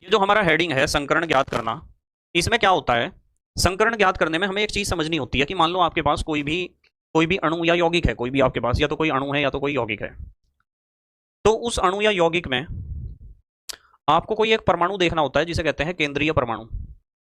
ये जो हमारा हेडिंग है संकरण ज्ञात करना, इसमें क्या होता है? संकरण ज्ञात करने में हमें एक चीज समझनी होती है कि मान लो आपके पास कोई भी अणु या यौगिक है, कोई भी आपके पास या तो कोई अणु है या तो कोई यौगिक है। तो उस अणु या यौगिक में आपको कोई एक परमाणु देखना होता है जिसे कहते हैं केंद्रीय परमाणु,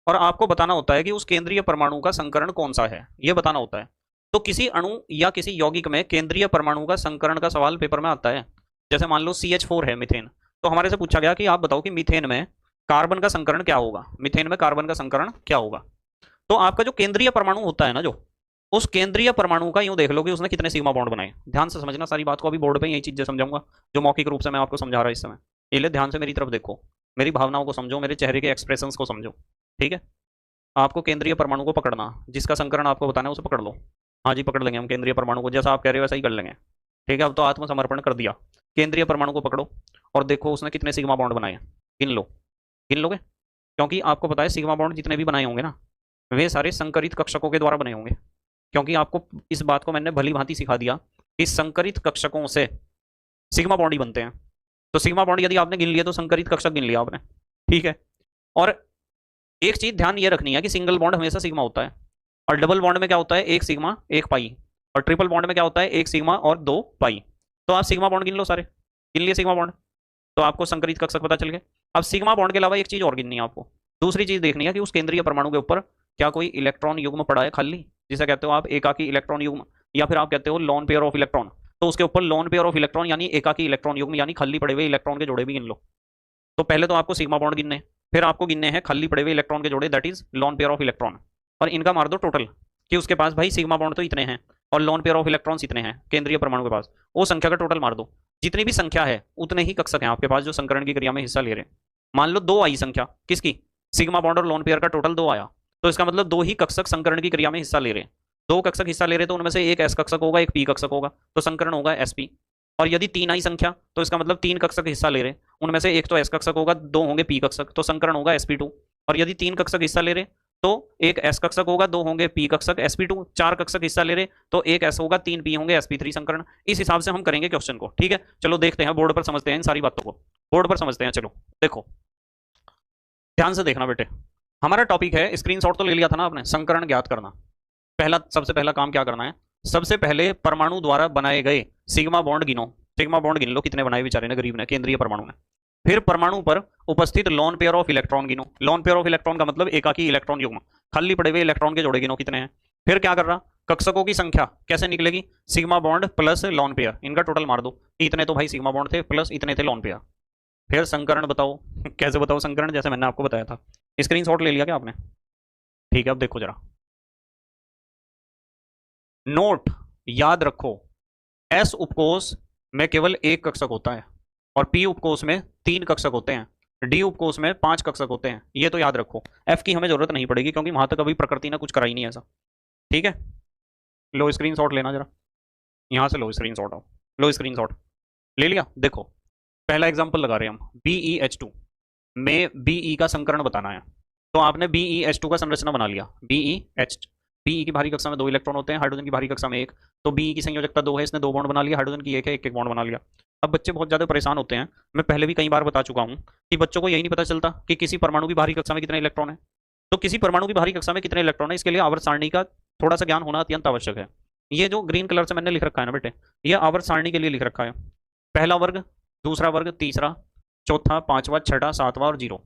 और आपको बताना होता है कि उस केंद्रीय परमाणु का संकरण कौन सा है, यह बताना होता है। तो किसी अणु या किसी यौगिक में केंद्रीय परमाणु का संकरण का सवाल पेपर में आता है। जैसे मान लो CH4 है, मीथेन। तो हमारे से पूछा गया कि आप बताओ कि मीथेन में कार्बन का संकरण क्या होगा, मीथेन में कार्बन का संकरण क्या होगा। तो आपका जो केंद्रीय परमाणु होता है ना, जो उस केंद्रीय परमाणु का यूं देख लो कि उसने कितने सिग्मा बॉन्ड बनाए। ध्यान से समझना सारी बात को, अभी बोर्ड पे यही चीजें समझाऊंगा जो मौखिक रूप से मैं आपको समझा रहा हूं इस समय। इसलिए ध्यान से मेरी तरफ देखो, मेरी भावनाओं को समझो, मेरे चेहरे के एक्सप्रेशंस को समझो। ठीक है? आपको केंद्रीय परमाणु को पकड़ना, जिसका संकरण आपको बताना है उसे पकड़ लो। हाँ जी, पकड़ लेंगे हम केंद्रीय परमाणु को, जैसा आप कह रहे हो वैसा ही कर लेंगे। ठीक है? अब तो आत्मसमर्पण कर दिया। केंद्रीय परमाणु को पकड़ो और देखो उसने कितने सिग्मा बॉन्ड बनाए। गिन लो। गिन लोगे? क्योंकि आपको पता है सिग्मा बॉन्ड जितने भी बनाए होंगे ना, वे सारे संकरित कक्षकों के द्वारा बने होंगे। क्योंकि आपको इस बात को मैंने भली भांति सिखा दिया कि संकरित कक्षकों से सिग्मा बॉन्ड ही बनते हैं। तो सिग्मा बॉन्ड यदि आपने गिन लिया तो संकरित कक्षक गिन लिया आपने। ठीक है? और एक चीज ध्यान ये रखनी है कि सिंगल बॉन्ड हमेशा सिग्मा होता है, और डबल बॉन्ड में क्या होता है? एक सिग्मा एक पाई। और ट्रिपल बॉन्ड में क्या होता है? एक सिग्मा और दो पाई। तो आप सिग्मा बॉन्ड गिन लो सारे। गिन लिए सिग्मा बॉन्ड, तो आपको संकरित कक्षक पता चल गए। अब सिग्मा बॉन्ड के अलावा एक चीज और गिननी है आपको। दूसरी चीज देखनी है कि उस केंद्रीय परमाणु के ऊपर क्या कोई इलेक्ट्रॉन युग्म पड़ा है खाली, जिसे कहते हो आप एकाकी इलेक्ट्रॉन युग्म, या फिर आप कहते हो लोन पेयर ऑफ इलेक्ट्रॉन। तो उसके ऊपर लोन पेयर ऑफ इलेक्ट्रॉन यानी एकाकी इलेक्ट्रॉन युग्म यानी खाली पड़े हुए इलेक्ट्रॉन के जोड़े भी गिन लो। तो पहले तो आपको सिग्मा बॉन्ड गिनने, फिर आपको गिनने हैं खाली पड़े हुए इलेक्ट्रॉन के जोड़े, that is lone pair of electron. और इनका मार दो टोटल कि उसके पास भाई सिग्मा बॉन्ड तो इतने हैं और लोन पेयर ऑफ इलेक्ट्रॉन्स इतने हैं केंद्रीय परमाणु के पास। वो संख्या का टोटल मार दो। जितनी भी संख्या है उतने ही कक्षक हैं आपके पास जो संकरण की क्रिया में हिस्सा ले रहे हैं। मान लो दो आई संख्या, किसकी? सिग्मा बॉन्ड और लोन पेयर का टोटल दो आया। तो इसका मतलब दो ही कक्षक संकरण की क्रिया में हिस्सा ले रहे हैं। दो कक्षक हिस्सा ले रहे तो उनमें से एक एस कक्षक होगा, एक पी कक्षक होगा, तो संकरण होगा sp। और यदि तीन आई संख्या तो इसका मतलब तीन कक्षक हिस्सा ले रहे, उनमें से एक तो एस कक्षक होगा, दो होंगे पी कक्षक, तो संकरण होगा sp2। और यदि तीन कक्षक हिस्सा ले रहे तो एक एस कक्षक होगा, दो होंगे पी कक्षक sp2। चार कक्षक हिस्सा ले रहे तो एक एस होगा, तीन पी होंगे sp3 संकरण। इस हिसाब से हम करेंगे क्वेश्चन को। ठीक है? चलो देखते हैं, बोर्ड पर समझते हैं इन सारी बातों को, बोर्ड पर समझते हैं। चलो देखो, ध्यान से देखना बेटे। हमारा टॉपिक है, स्क्रीनशॉट तो ले लिया था ना आपने, संकरण ज्ञात करना। पहला सबसे पहला काम क्या करना है? सबसे पहले परमाणु द्वारा बनाए गए सिग्मा बॉन्ड गिनो। सिग्मा बॉन्ड गिन लो कितने बनाए बेचारे ने, गरीब ने, केंद्रीय परमाणु में। फिर परमाणु पर उपस्थित लोन पेयर ऑफ इलेक्ट्रॉन गिनो। लोन पेयर ऑफ इलेक्ट्रॉन का मतलब एकाकी इलेक्ट्रॉन युग्म, खाली पड़े हुए इलेक्ट्रॉन के जोड़े गिनो कितने हैं। फिर क्या कर रहा? कक्षकों की संख्या कैसे निकलेगी? Sigma bond plus lone pair, इनका टोटल मार दो। इतने तो भाई सिग्मा बॉन्ड थे प्लस इतने थे लोन पेयर। फिर संकरण बताओ। कैसे बताओ संकरण? जैसे मैंने आपको बताया था। स्क्रीनशॉट ले लिया क्या आपने? ठीक है, अब देखो जरा, नोट याद रखो, एस उपकोष में केवल एक कक्षक होता है और पी उपकोष में तीन कक्षक होते हैं, डी उपकोष में पांच कक्षक होते हैं। ये तो याद रखो। एफ की हमें जरूरत नहीं पड़ेगी क्योंकि वहां तक अभी प्रकृति ने कुछ कराई नहीं ऐसा। ठीक है? लो स्क्रीनशॉट लेना जरा, यहां से लो स्क्रीनशॉट। आओ, लो स्क्रीनशॉट ले लिया। देखो पहला एग्जांपल लगा रहे हैं हम, BeH2 में BE का संकरण बताना है। तो आपने BeH2 का संरचना बना लिया, BeH। BE की भारी कक्षा में दो इलेक्ट्रॉन होते हैं, हाइड्रोजन की भारी कक्षा में एक। तो BE की संयोजकता दो है, इसने दो बॉन्ड बना लिया, हाइड्रोजन की एक है, एक एक बॉन्ड बना लिया। अब बच्चे बहुत ज्यादा परेशान होते हैं, मैं पहले भी कई बार बता चुका हूं कि बच्चों को यही नहीं पता चलता कि किसी परमाणु की भारी कक्षा में कितने इलेक्ट्रॉन है। तो किसी परमाणु की भारी कक्षा में कितने इलेक्ट्रॉन है, इसके लिए आवर्त सारणी का थोड़ा सा ज्ञान होना अत्यंत आवश्यक है। ये जो ग्रीन कलर से मैंने लिख रखा है ना बेटे, ये आवर्त सारणी के लिए लिख रखा है। पहला वर्ग, दूसरा वर्ग, तीसरा, चौथा, पांचवा, छठा, सातवां और जीरो।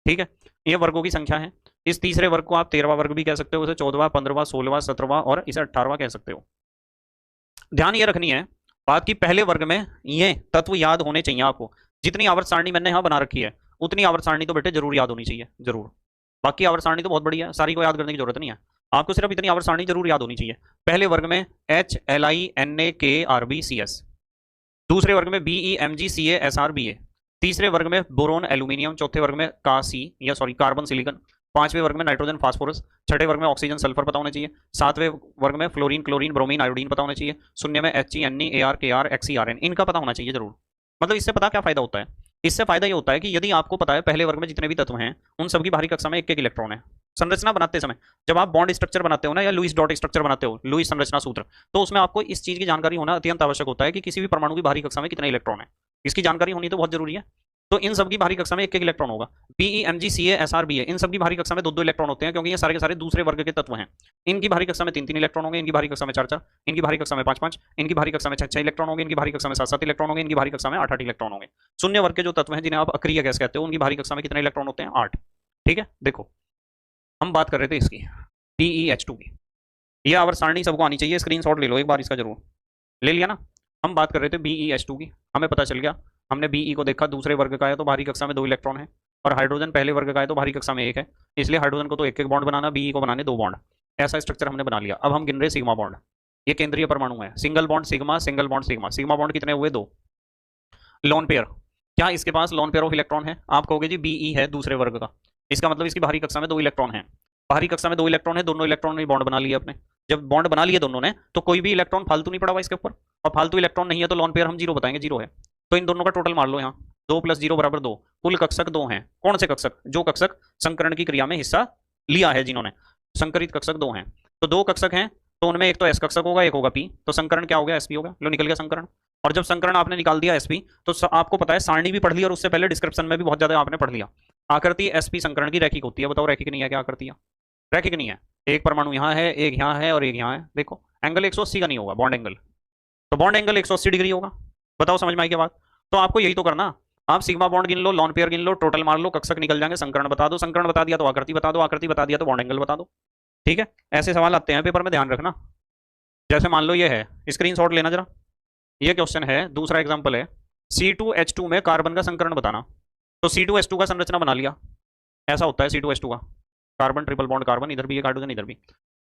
ठीक है? ये वर्गों की संख्या है। इस तीसरे वर्ग को आप 13वां वर्ग भी कह सकते हो, उसे 14वां, 15वां, 16वां, 17वां और इसे 18वां कह सकते हो। ध्यान ये रखनी है बात की पहले वर्ग में ये तत्व याद होने चाहिए आपको। जितनी आवर्त सारणी मैंने यहाँ बना रखी है उतनी आवर्त सारणी तो बेटे जरूर याद होनी चाहिए, जरूर। बाकी आवर्त सारणी तो बहुत बढ़िया है, सारी को याद करने की जरूरत नहीं है, आपको सिर्फ इतनी आवर्त सारणी जरूर याद होनी चाहिए। पहले वर्ग में HLiNaKRbCs, दूसरे वर्ग में BeMgCaSrBa, तीसरे वर्ग में बोरोन एल्यूमिनियम, चौथे वर्ग में कार्बन सिलिकन, पांचवें वर्ग में नाइट्रोजन फास्फोरस, छठे वर्ग में ऑक्सीजन सल्फर पता होना चाहिए, सातवें वर्ग में फ्लोरीन क्लोरीन ब्रोमीन आयोडीन पता होना चाहिए, शून्य में HE NeArKr XeRn, इनका पता होना चाहिए जरूर। मतलब इससे पता क्या फायदा होता है? इससे फायदा ये होता है कि यदि आपको पता है पहले वर्ग में जितने भी तत्व हैं उन सबकी बाहरी कक्षा में एक एक इलेक्ट्रॉन है। संरचना बनाते समय जब आप बॉन्ड स्ट्रक्चर बनाते हो ना, या लुईस डॉट स्ट्रक्चर बनाते हो, लुईस संरचना सूत्र, तो उसमें आपको इस चीज की जानकारी होना अत्यंत आवश्यक होता है कि किसी भी परमाणु की बाहरी कक्षा में कितने इलेक्ट्रॉन है। इसकी जानकारी होनी तो बहुत जरूरी है। तो इन सब की बाहरी कक्षा में एक एक इलेक्ट्रॉन होगा। Be Mg Ca Sr Ba, इन सब की बाहरी कक्षा में दो दो इलेक्ट्रॉन होते हैं, क्योंकि ये सारे के सारे दूसरे वर्ग के तत्व हैं। इनकी बाहरी कक्षा में तीन तीन इलेक्ट्रॉन होंगे, इनकी बाहरी कक्षा में चार चार, इनकी बाहरी कक्षा में पांच पांच, इनकी बाहरी कक्षा में छह छह इलेक्ट्रॉन होंगे, इनकी बाहरी कक्षा में सात सात इलेक्ट्रॉन होंगे, इनकी बाहरी कक्षा में आठ आठ इलेक्ट्रॉन होंगे। शून्य वर्ग के जो तत्व हैं जिन्हें आप अक्रिय गैस कहते हो, उनकी बाहरी कक्षा में कितने इलेक्ट्रॉन होते हैं? 8। ठीक है, देखो हम बात कर रहे थे इसकी PeH2 की। ये आवर्त सारणी सबको आनी चाहिए, स्क्रीनशॉट ले लो एक बार इसका जरूर। ले लिया ना? हम बात कर रहे थे BeH2 की, हमें पता चल गया, हमने Be को देखा दूसरे वर्ग का है तो बाहरी कक्षा में 2 इलेक्ट्रॉन है, और हाइड्रोजन पहले वर्ग का है तो बाहरी कक्षा में 1 है, इसलिए हाइड्रोजन को तो एक एक बॉन्ड बनाना, Be को बनाने 2 बॉन्ड। ऐसा स्ट्रक्चर हमने बना लिया। अब हम गिन रहे सिग्मा बॉन्ड। ये केंद्रीय परमाणु है, single bond sigma, single bond sigma. Sigma bond कितने हुए? 2। लोन पेयर, क्या इसके पास लोन पेयर ऑफ इलेक्ट्रॉन है? आप कहोगे जी Be है दूसरे वर्ग का, इसका मतलब इसकी बाहरी कक्षा में 2 इलेक्ट्रॉन है। बाहरी कक्षा में 2 इलेक्ट्रॉन है, दोनों इलेक्ट्रॉन ने बॉन्ड बना लिया अपने। जब बॉन्ड बना लिए दोनों ने, तो कोई भी इलेक्ट्रॉन फालतू नहीं पड़ा हुआ इसके ऊपर, और फालतू इलेक्ट्रॉन नहीं है तो लोन पेयर हम 0 बताएंगे, 0 है। तो इन दोनों का टोटल मार लो यहाँ, 2 + 0 = 2। कुल कक्षक 2 हैं। कौन से कक्षक? जो कक्षक संकरण की क्रिया में हिस्सा लिया है, जिन्होंने संकरित कक्षक 2 हैं। तो 2 कक्षक हैं, तो उनमें एक तो S कक्षक होगा, एक होगा P। तो संकरण क्या हो गया? Sp हो गया। लो निकल गया संकरण। और जब संकरण आपने निकाल दिया Sp, तो आपको पता है सारणी भी पढ़ ली और उससे पहले डिस्क्रिप्शन में भी बहुत ज्यादा आपने पढ़ लिया। आकृति Sp संकरण की रैखिक होती है। बताओ रैखिक नहीं है क्या आकृति? रैखिक नहीं है। एक परमाणु यहाँ है, एक यहाँ है और एक यहाँ है। देखो एंगल 180 का नहीं होगा, बॉन्ड एंगल। तो बॉन्ड एंगल 180 डिग्री होगा। बताओ समझ में आई क्या बात? तो आपको यही तो करना, आप सिग्मा बॉन्ड गिन लो, लॉन पेयर गिन लो, टोटल मार लो, कक्षक निकल जाएंगे, संकरण बता दो, संकरण बता दिया तो आकृति बता दो, आकृति बता दिया तो बॉन्ड एंगल बता दो। ठीक है, ऐसे सवाल आते हैं पेपर में, ध्यान रखना। जैसे मान लो ये है, स्क्रीनशॉट लेना जरा। ये क्वेश्चन है, दूसरा एग्जांपल है, C2H2 में कार्बन का संकरण बताना। तो C2H2 का संरचना बना लिया। ऐसा होता है C2H2 का, कार्बन ट्रिपल बॉन्ड कार्बन, इधर भी एक हाइड्रोजन इधर भी।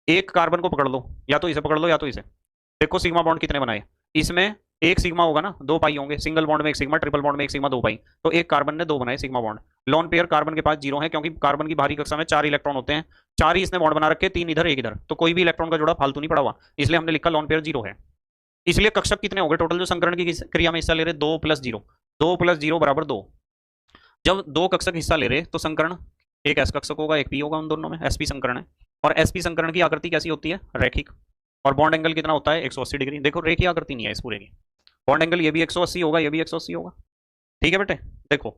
एक कार्बन को पकड़ लो, या तो इसे पकड़ लो या तो इसे। देखो सिग्मा बॉन्ड कितने बनाए? इसमें एक सिग्मा होगा ना, 2 पाई होंगे। सिंगल बॉन्ड में एक सिग्मा, ट्रिपल बॉन्ड में एक सिग्मा, 2 पाई। तो एक कार्बन ने 2 बनाए sigma bond. Lone pair carbon के पास 0 है, क्योंकि कार्बन की बाहरी कक्षा में 4 इलेक्ट्रॉन होते हैं, 4 ही इसने बॉन्ड बना रखे, 3 इधर एक इधर, तो कोई भी इलेक्ट्रॉन का जोड़ा फालतू नहीं पड़ा हुआ, इसलिए हमने लिखा लोन पेयर 0 है। इसलिए कक्षक कितने हो गए टोटल जो संकरण की क्रिया में हिस्सा ले रहे? 2 + 0, 2 + 0 = 2। जब 2 कक्षक हिस्सा ले रहे तो संकरण एक S कक्षक होगा, एक P होगा, उन दोनों में Sp संकरण है। और Sp संकरण की आकृति कैसी होती है? रैखिक। और बॉन्ड एंगल कितना होता है? 180 डिग्री। देखो रेखीय आकृति नहीं है इस पूरे की, बॉन्ड एंगल ये भी 180 होगा, ये भी 180 होगा। ठीक है बेटे, देखो